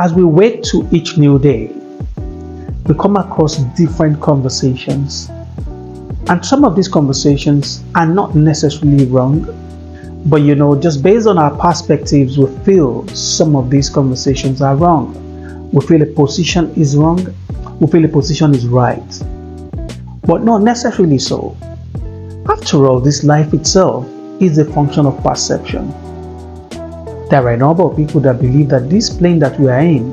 As we wake to each new day, we come across different conversations. And some of these conversations are not necessarily wrong, but just based on our perspectives, we feel some of these conversations are wrong. We feel a position is wrong, we feel a position is right, but not necessarily so. After all, this life itself is a function of perception. There are a number of people that believe that this plane that we are in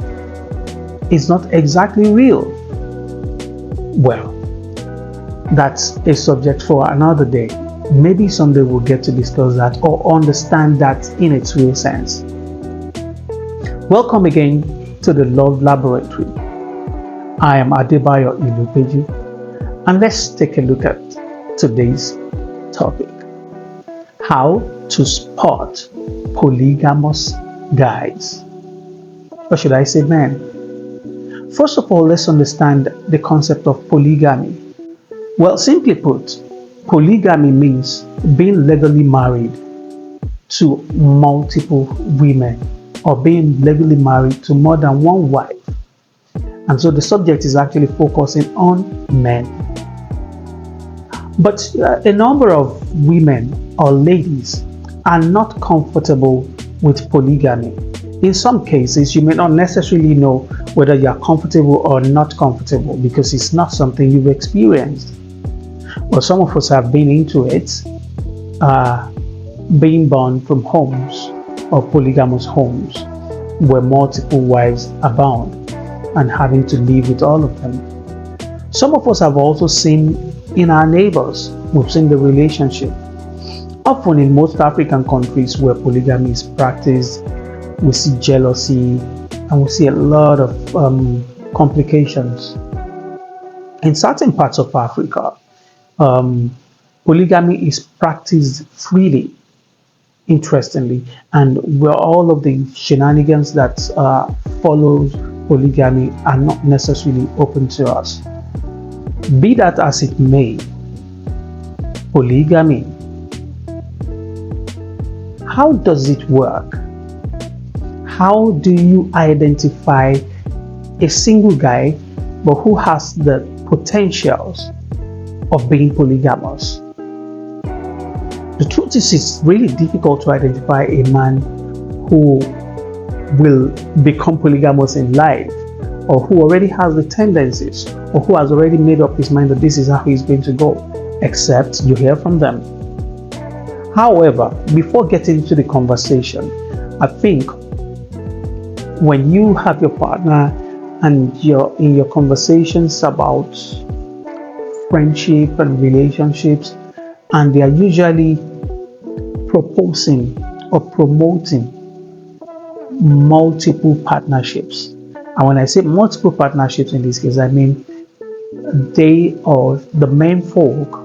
is not exactly real. Well, that's a subject for another day. Maybe someday we'll get to discuss that or understand that in its real sense. Welcome again to the Love Laboratory. I am Adebayo Ilupeju, and let's take a look at today's topic: how to spot polygamous guys. Or should I say men? First of all, let's understand the concept of polygamy. Well, simply put, polygamy means being legally married to multiple women or being legally married to more than one wife. And so the subject is actually focusing on men. But a number of women or ladies are not comfortable with polygamy. In some cases, you may not necessarily know whether you are comfortable or not comfortable because it's not something you've experienced. But some of us have been into it, being born from homes or polygamous homes where multiple wives abound and having to live with all of them. Some of us have also seen in our neighbors, we've seen the relationship. Often in most African countries where polygamy is practiced, we see jealousy and we see a lot of complications. In certain parts of Africa, polygamy is practiced freely, interestingly, and where all of the shenanigans that follows polygamy are not necessarily open to us. Be that as it may, polygamy, how does it work? How do you identify a single guy but who has the potentials of being polygamous? The truth is, it's really difficult to identify a man who will become polygamous in life, or who already has the tendencies, or who has already made up his mind that this is how he's going to go, except you hear from them. However, before getting into the conversation, I think when you have your partner and you're in your conversations about friendship and relationships, and they are usually proposing or promoting multiple partnerships. And when I say multiple partnerships in this case, I mean they or the main folk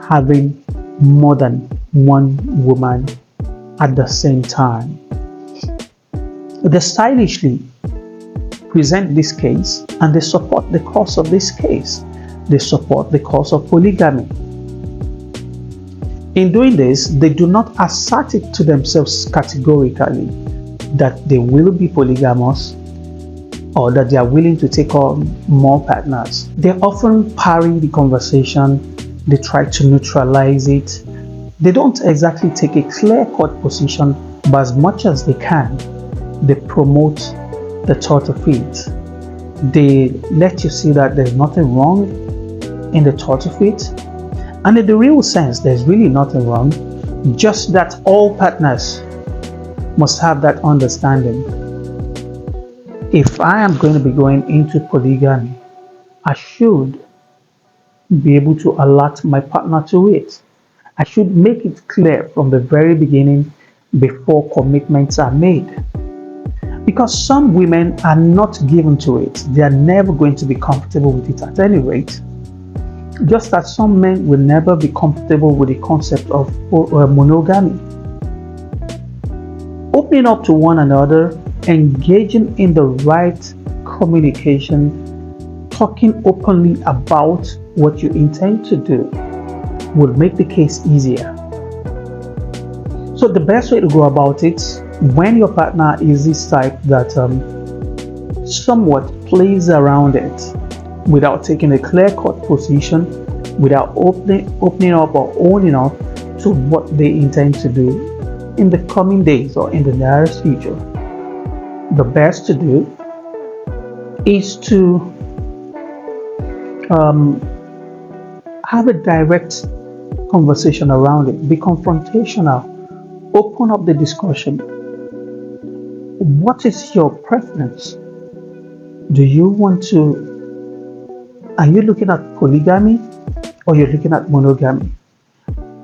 having more than one woman at the same time. They stylishly present this case and they support the cause of this case. They support the cause of polygamy. In doing this, they do not assert it to themselves categorically that they will be polygamous or that they are willing to take on more partners. They often parry the conversation, they try to neutralize it. They don't exactly take a clear-cut position, but as much as they can, they promote the thought of it. They let you see that there's nothing wrong in the thought of it. And in the real sense, there's really nothing wrong, just that all partners must have that understanding. If I am going to be going into polygamy, I should be able to alert my partner to it. I should make it clear from the very beginning before commitments are made. Because some women are not given to it. They are never going to be comfortable with it at any rate. Just as some men will never be comfortable with the concept of monogamy. Opening up to one another, engaging in the right communication, talking openly about what you intend to do will make the case easier. So the best way to go about it, when your partner is this type that somewhat plays around it without taking a clear-cut position, without opening up or owning up to what they intend to do in the coming days or in the nearest future. The best to do is to have a direct conversation around it, be confrontational, open up the discussion. What is your preference? Do you want to, are you looking at polygamy or you're looking at monogamy?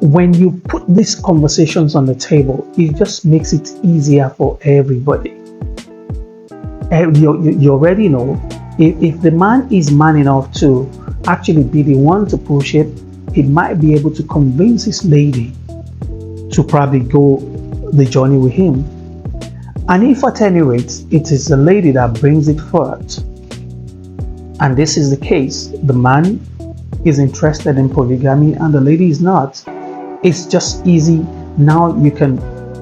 When you put these conversations on the table, it just makes it easier for everybody. You already know, if the man is man enough to actually be the one to push it, he might be able to convince his lady to probably go the journey with him. And if at any rate it is the lady that brings it forth, and this is the case, the man is interested in polygamy and the lady is not, it's just easy. Now you can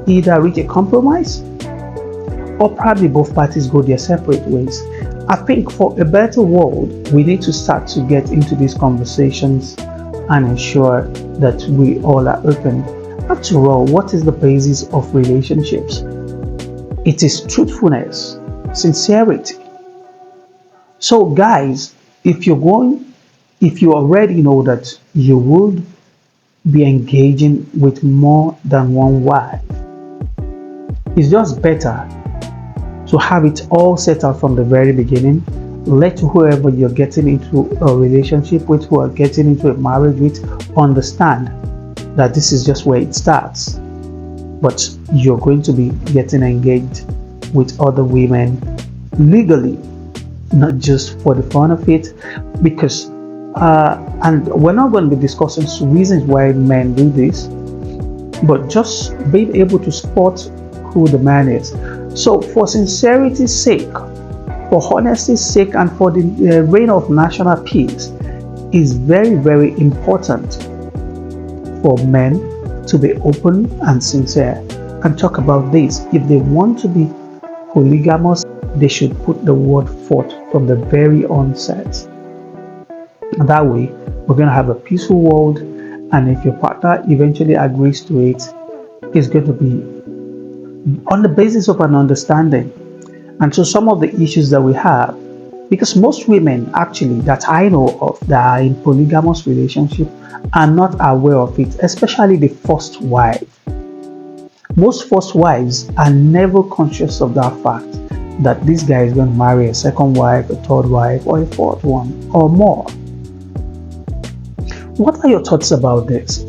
either reach a compromise or probably both parties go their separate ways. I think for a better world, we need to start to get into these conversations and ensure that we all are open. After all, what is the basis of relationships? It is truthfulness, sincerity. So guys, if you already know that you would be engaging with more than one wife, it's just better to have it all set out from the very beginning. Let whoever you're getting into a relationship with, who are getting into a marriage with, understand that this is just where it starts. But you're going to be getting engaged with other women legally, not just for the fun of it. Because and we're not going to be discussing reasons why men do this, but just being able to spot who the man is. So for sincerity's sake, for honesty's sake, and for the reign of national peace, is very, very important for men to be open and sincere and talk about this. If they want to be polygamous, they should put the word forth from the very onset. And that way, we're going to have a peaceful world, and if your partner eventually agrees to it, it's going to be on the basis of an understanding. And so some of the issues that we have, because most women actually that I know of that are in polygamous relationship are not aware of it, especially the first wife. Most first wives are never conscious of that fact that this guy is going to marry a second wife, a third wife, or a fourth one, or more. What are your thoughts about this?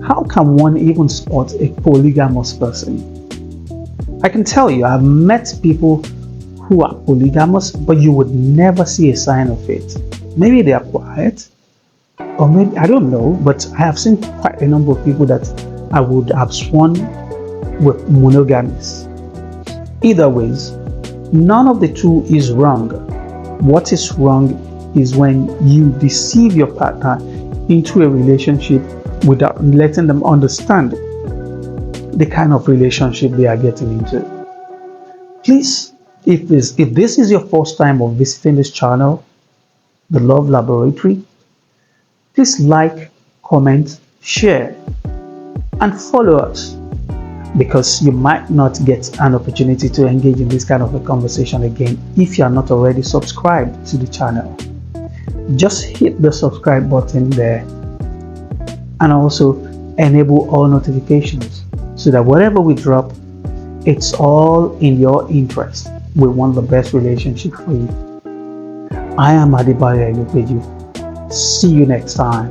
How can one even spot a polygamous person? I can tell you, I've met people who are polygamous, but you would never see a sign of it. Maybe they are quiet, or maybe, I don't know, but I have seen quite a number of people that I would have sworn were monogamous. Either ways, none of the two is wrong. What is wrong is when you deceive your partner into a relationship without letting them understand the kind of relationship they are getting into. Please, if this is your first time of visiting this channel, The Love Laboratory, please like, comment, share, and follow us, because you might not get an opportunity to engage in this kind of a conversation again if you are not already subscribed to the channel. Just hit the subscribe button there and also enable all notifications so that whatever we drop, it's all in your interest. We want the best relationship for you. I am Adebayo Elupeju. See you next time.